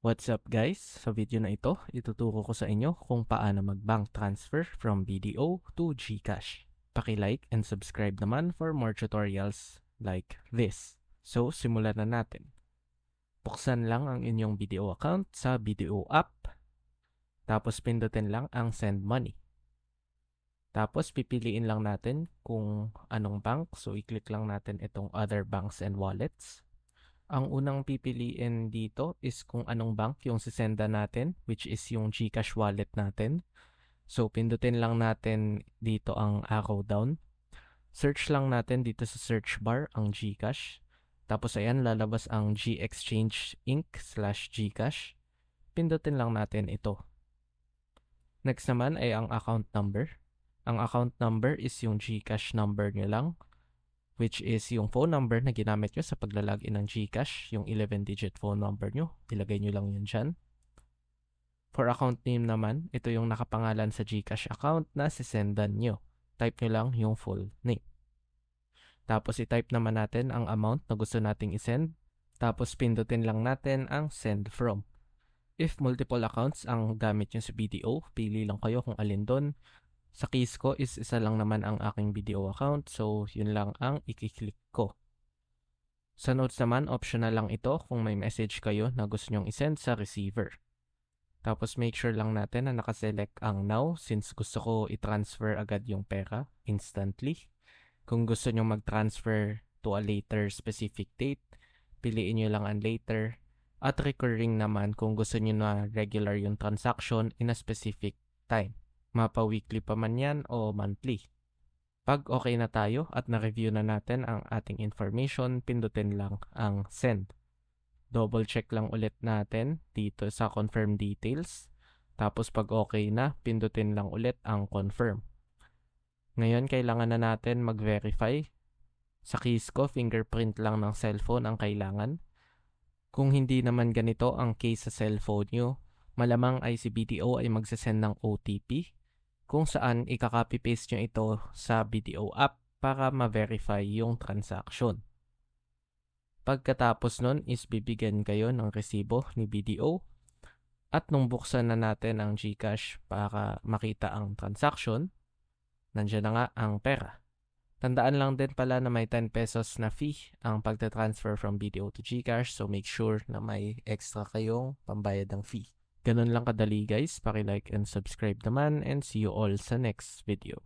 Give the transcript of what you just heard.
What's up guys? Sa video na ito, ituturo ko sa inyo kung paano mag-bank transfer from BDO to GCash. Paki-like and subscribe naman for more tutorials like this. So, simulan na natin. Buksan lang ang inyong BDO account sa BDO app. Tapos pindutin lang ang send money. Tapos pipiliin lang natin kung anong bank. So, i-click lang natin itong other banks and wallets. Ang unang pipiliin dito is kung anong bank yung sisenda natin, which is yung GCash wallet natin. So, pindutin lang natin dito ang arrow down. Search lang natin dito sa search bar ang GCash. Tapos ayan, lalabas ang GExchange Inc/GCash. Pindutin lang natin ito. Next naman ay ang account number. Ang account number is yung GCash number nyo lang, which is yung phone number na ginamit nyo sa paglalagin ng GCash, yung 11-digit phone number nyo. Ilagay nyo lang yun dyan. For account name naman, ito yung nakapangalan sa GCash account na sisendan nyo. Type nyo lang yung full name. Tapos i-type naman natin ang amount na gusto nating isend. Tapos pindutin lang natin ang send from. If multiple accounts ang gamit nyo sa BDO, pili lang kayo kung alin doon. Sa case ko is isa lang naman ang aking BDO account, so yun lang ang i-click ko. Sa notes naman, optional lang ito kung may message kayo na gusto nyong isend sa receiver. Tapos make sure lang natin na nakaselect ang now since gusto ko i-transfer agad yung pera instantly. Kung gusto nyong mag-transfer to a later specific date, piliin nyo lang ang later. At recurring naman kung gusto nyo na regular yung transaction in a specific time. Mapa-weekly pa man yan o monthly. Pag okay na tayo at na-review na natin ang ating information, pindutin lang ang send. Double check lang ulit natin dito sa confirm details. Tapos pag okay na, pindutin lang ulit ang confirm. Ngayon, kailangan na natin mag-verify. Sa case ko, fingerprint lang ng cellphone ang kailangan. Kung hindi naman ganito ang case sa cellphone nyo, malamang ay si BDO ay magsasend ng OTP kung saan ikaka-copy-paste nyo ito sa BDO app para ma-verify yung transaction. Pagkatapos nun is bibigyan kayo ng resibo ni BDO at nung buksan na natin ang GCash para makita ang transaction, nandiyan na nga ang pera. Tandaan lang din pala na may 10 pesos na fee ang pagta-transfer from BDO to GCash, so make sure na may extra kayong pambayad ng fee. Ganun lang kadali guys, paki-like and subscribe naman and see you all sa next video.